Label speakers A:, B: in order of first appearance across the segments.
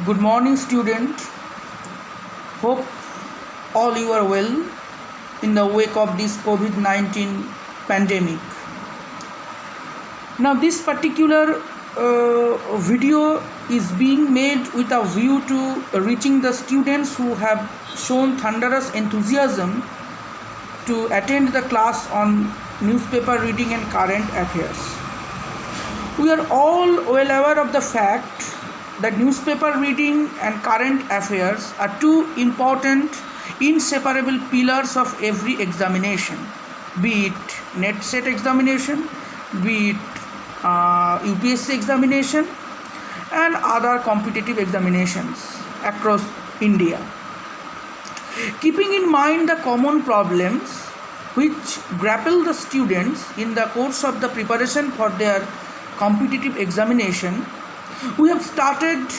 A: Good morning, student. Hope all you are well in the wake of this COVID-19 pandemic. Now, this particular video is being made with a view to reaching the students who have shown thunderous enthusiasm to attend the class on newspaper reading and current affairs. We are all well aware of the fact that newspaper reading and current affairs are two important, inseparable pillars of every examination, be it NET set examination, be it UPSC examination, and other competitive examinations across India. Keeping in mind the common problems which grapple the students in the course of the preparation for their competitive examination, we have started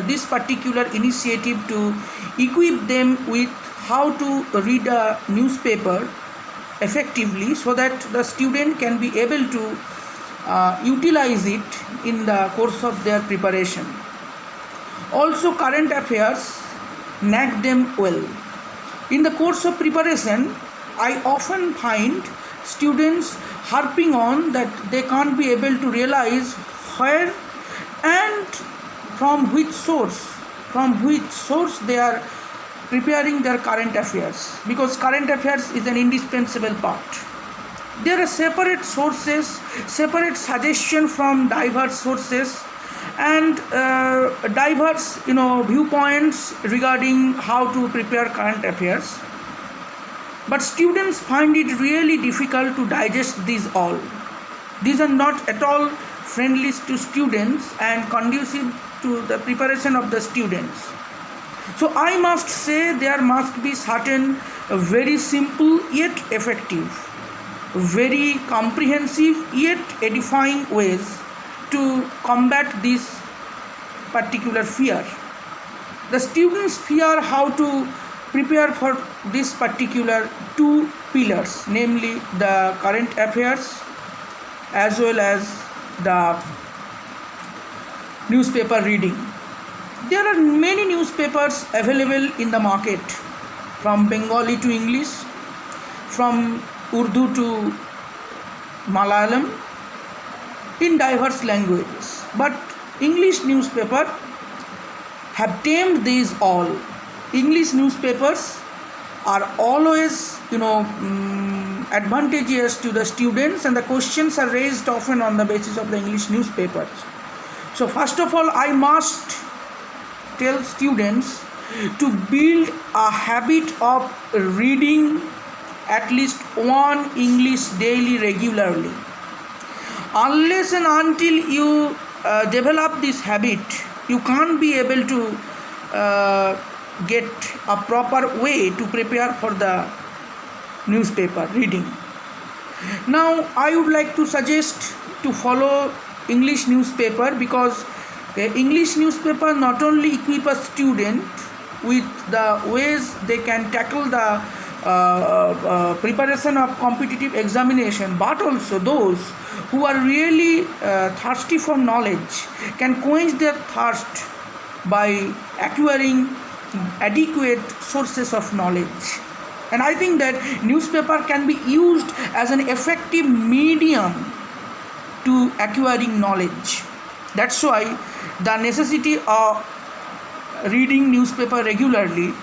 A: this particular initiative to equip them with how to read a newspaper effectively so that the student can be able to utilize it in the course of their preparation. Also, current affairs nag them well. In the course of preparation, I often find students harping on that they can't be able to realize where and from which source they are preparing their current affairs, because current affairs is an indispensable part. There are separate sources, separate suggestion from diverse sources, and diverse viewpoints regarding how to prepare current affairs. But students find it really difficult to digest these all. These are not at all friendly to students and conducive to the preparation of the students. So I must say there must be certain very simple yet effective, very comprehensive yet edifying ways to combat this particular fear. The students fear how to prepare for this particular two pillars, namely the current affairs as well as the newspaper reading. There are many newspapers available in the market, from Bengali to English, from Urdu to Malayalam, in diverse languages. But English newspaper have tamed these all. English newspapers are always advantageous to the students, and the questions are raised often on the basis of the English newspapers. So first of all, I must tell students to build a habit of reading at least one English daily regularly. Unless and until you develop this habit, you can't be able to get a proper way to prepare for the newspaper reading. Now, I would like to suggest to follow English newspaper, because English newspaper not only equip a student with the ways they can tackle the preparation of competitive examination, but also those who are really thirsty for knowledge can quench their thirst by acquiring adequate sources of knowledge. And I think that newspaper can be used as an effective medium to acquiring knowledge. That's why the necessity of reading newspaper regularly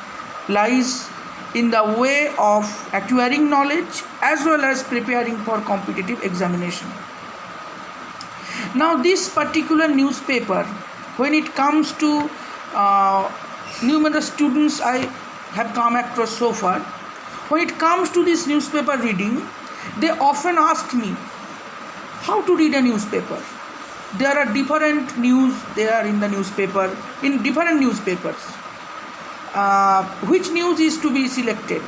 A: lies in the way of acquiring knowledge as well as preparing for competitive examination. Now, this particular newspaper, when it comes to numerous students I have come across so far, when it comes to this newspaper reading, they often ask me how to read a newspaper. There are different news there in the newspaper, in different newspapers. Which news is to be selected?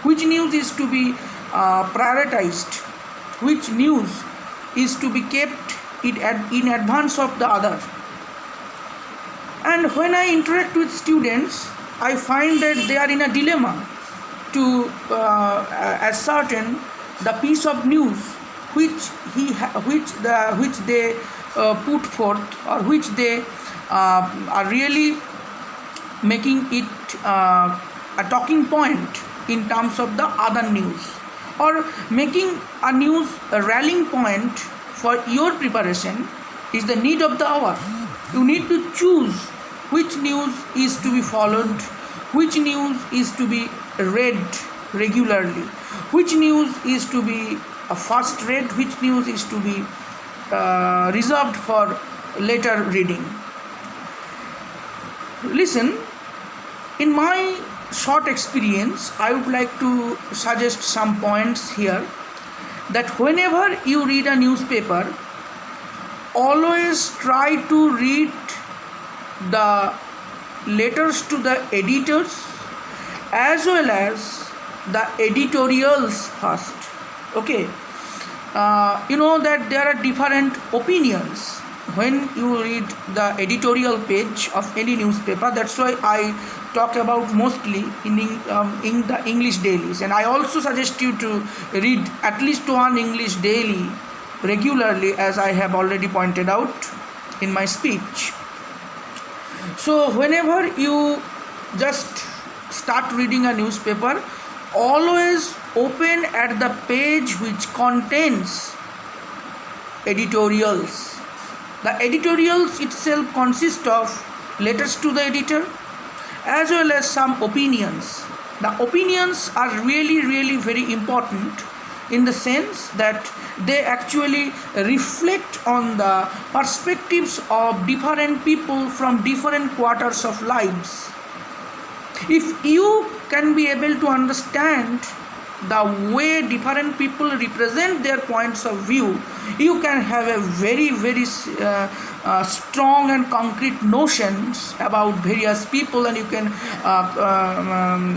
A: Which news is to be prioritized? Which news is to be kept in advance of the other? And when I interact with students, I find that they are in a dilemma to ascertain the piece of news which they put forth, or which they are really making it a talking point in terms of the other news, or making a news a rallying point for your preparation is the need of the hour. You need to choose which news is to be followed, which news is to be read regularly, which news is to be first read, which news is to be reserved for later reading. Listen, in my short experience, I would like to suggest some points here, that whenever you read a newspaper, always try to read the letters to the editors as well as the editorials first. Okay, you know that there are different opinions when you read the editorial page of any newspaper. That's why I talk about mostly in the English dailies, and I also suggest you to read at least one English daily regularly, as I have already pointed out in my speech. So whenever you just start reading a newspaper, always open at the page which contains editorials. The editorials itself consist of letters to the editor as well as some opinions. The opinions are really very important, in the sense that they actually reflect on the perspectives of different people from different quarters of lives. If you can be able to understand the way different people represent their points of view, you can have a very strong and concrete notions about various people, and you can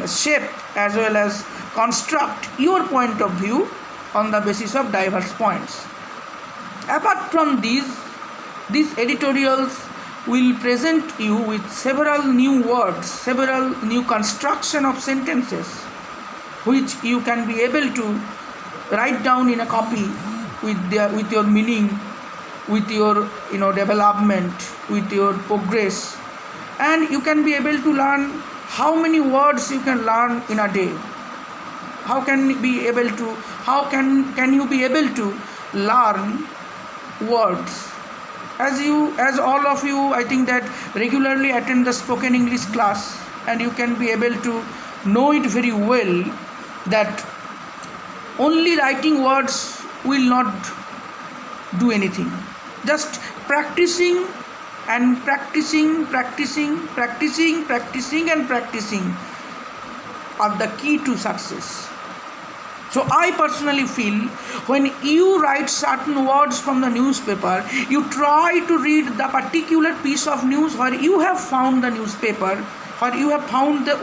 A: shape as well as construct your point of view on the basis of diverse points. Apart from these editorials will present you with several new words, several new construction of sentences, which you can be able to write down in a copy with your meaning, with your development, with your progress, and you can be able to learn how many words you can learn in a day. How can you be able to learn words? As all of you, I think that regularly attend the spoken English class, and you can be able to know it very well that only writing words will not do anything. Just practicing and practicing are the key to success. So I personally feel, when you write certain words from the newspaper, you try to read the particular piece of news where you have found the newspaper, where you have found the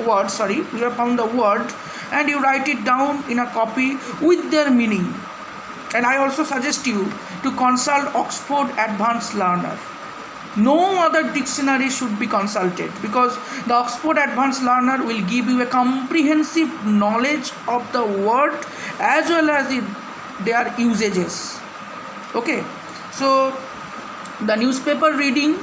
A: word, and you write it down in a copy with their meaning. And I also suggest you to consult Oxford Advanced Learner. No other dictionary should be consulted, because the Oxford Advanced Learner will give you a comprehensive knowledge of the word as well as their usages. Okay, so the newspaper reading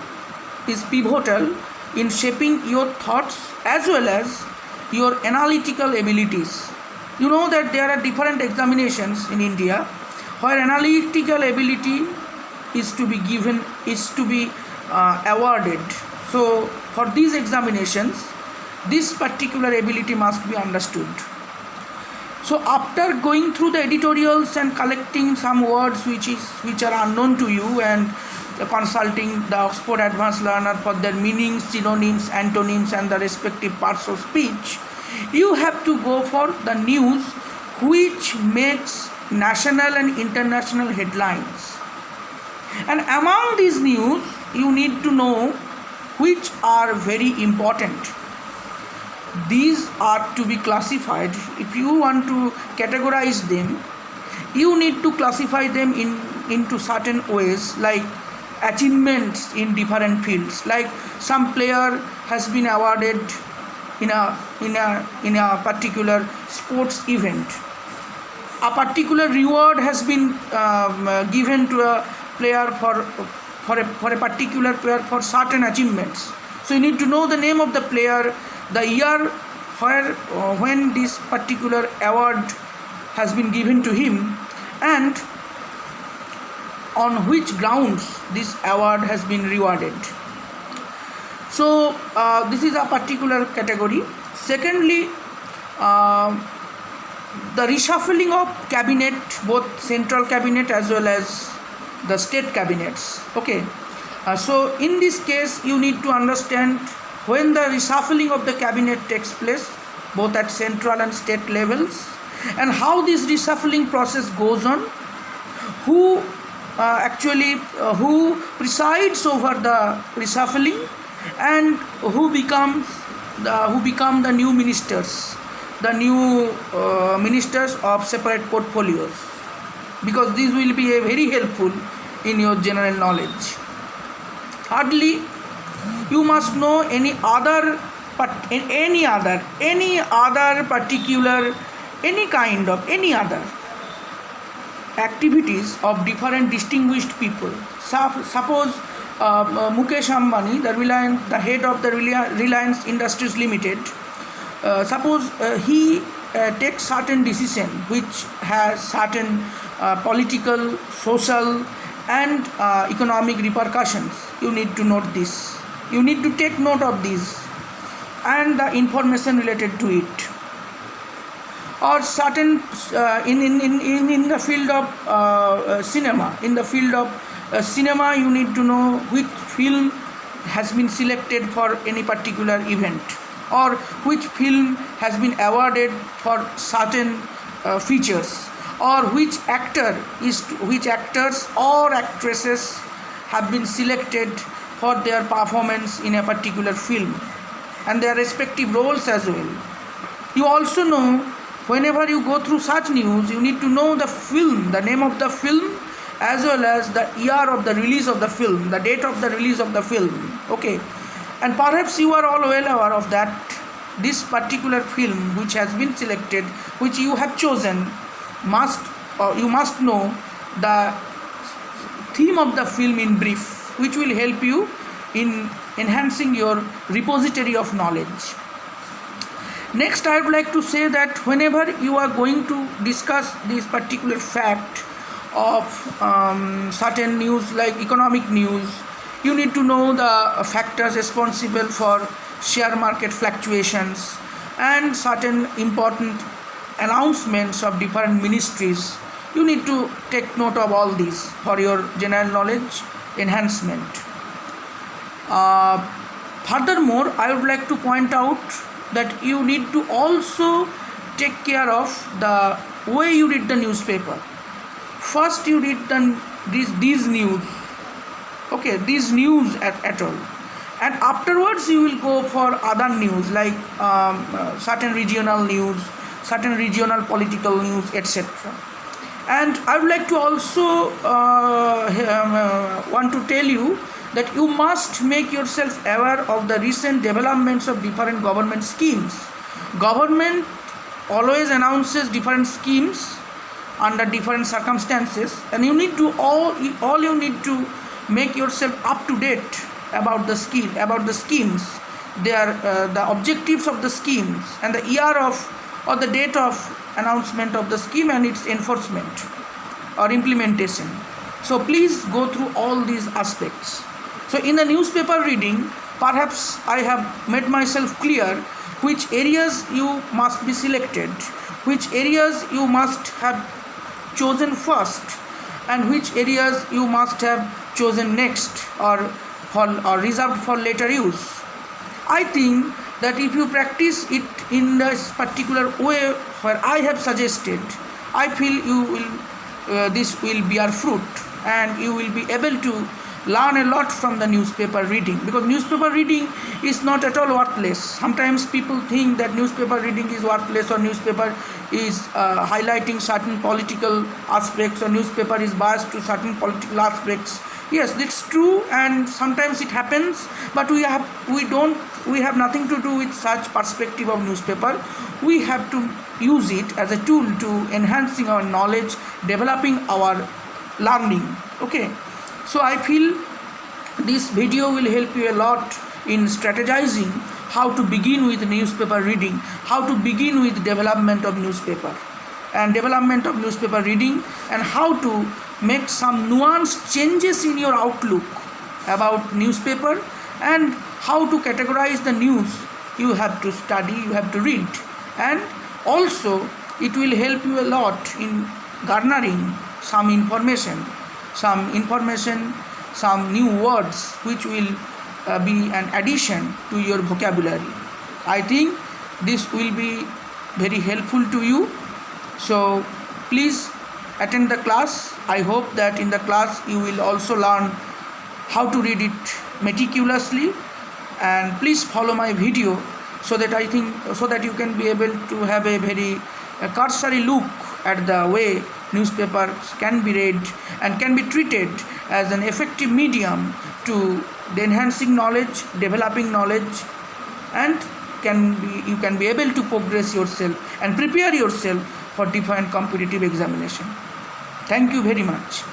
A: is pivotal in shaping your thoughts as well as your analytical abilities. You know that there are different examinations in India where analytical ability is to be awarded. So for these examinations, this particular ability must be understood. So after going through the editorials and collecting some words which are unknown to you, and consulting the Oxford Advanced Learner for their meanings, synonyms, antonyms, and the respective parts of speech, you have to go for the news which makes national and international headlines. And among these news, you need to know which are very important. These are to be classified. If you want to categorize them, you need to classify them into certain ways, like achievements in different fields. Like some player has been awarded in a particular sports event. A particular reward has been given to a player for for a particular player for certain achievements. So you need to know the name of the player, the year when this particular award has been given to him, and on which grounds this award has been rewarded. So this is a particular category. Secondly, the reshuffling of cabinet, both central cabinet as well as the state cabinets. Okay, so in this case you need to understand when the reshuffling of the cabinet takes place, both at central and state levels, and how this reshuffling process goes on, who who presides over the reshuffling, and who become the new ministers, ministers of separate portfolios, because this will be very helpful in your general knowledge. Thirdly, you must know any other activities of different distinguished people. Suppose Mukesh Ambani, the head of the Reliance Industries Limited, suppose he takes certain decision which has certain political, social and economic repercussions. You need to note this. You need to take note of this and the information related to it. Or certain in the field of cinema, cinema, you need to know which film has been selected for any particular event, or which film has been awarded for certain features, or which actors or actresses have been selected for their performance in a particular film and their respective roles as well. You also know, whenever you go through such news, you need to know the film, the name of the film, as well as the year of the release of the film, the date of the release of the film. Okay, and perhaps you are all well aware of that this particular film which has been selected, which you have chosen, you must know the theme of the film in brief, which will help you in enhancing your repository of knowledge. Next, I would like to say that whenever you are going to discuss this particular fact of certain news like economic news, you need to know the factors responsible for share market fluctuations and certain important announcements of different ministries. You need to take note of all these for your general knowledge enhancement. Furthermore, I would like to point out that you need to also take care of the way you read the newspaper. First you read these news, okay, these news at all, and afterwards you will go for other news like certain regional news, certain regional political news, etc. And I would like to also want to tell you that you must make yourself aware of the recent developments of different government schemes. Government always announces different schemes under different circumstances, and you need to all you need to make yourself up to date about the schemes, the objectives of the schemes, and the year of or the date of announcement of the scheme and its enforcement or implementation. So please go through all these aspects. So in the newspaper reading, perhaps I have made myself clear which areas you must be selected, which areas you must have chosen first, and which areas you must have chosen next or reserved for later use. I think that if you practice it in this particular way where I have suggested, I feel this will bear fruit and you will be able to learn a lot from the newspaper reading, because newspaper reading is not at all worthless. Sometimes people think that newspaper reading is worthless, or newspaper is highlighting certain political aspects, or newspaper is biased to certain political aspects. Yes, that's true, and sometimes it happens, but we have nothing to do with such perspective of newspaper. We have to use it as a tool to enhancing our knowledge, developing our learning. Okay, so I feel This video will help you a lot in strategizing how to begin with newspaper reading, how to begin with development of newspaper reading, and how to make some nuanced changes in your outlook about newspaper, and how to categorize the news you have to study, you have to read. And also it will help you a lot in garnering some information, some new words which will be an addition to your vocabulary. I think this will be very helpful to you. So please attend the class. I hope that in the class you will also learn how to read it meticulously, and please follow my video so that you can be able to have a very cursory look at the way newspapers can be read and can be treated as an effective medium to enhancing knowledge, developing knowledge, and you can be able to progress yourself and prepare yourself for different competitive examination. Thank you very much.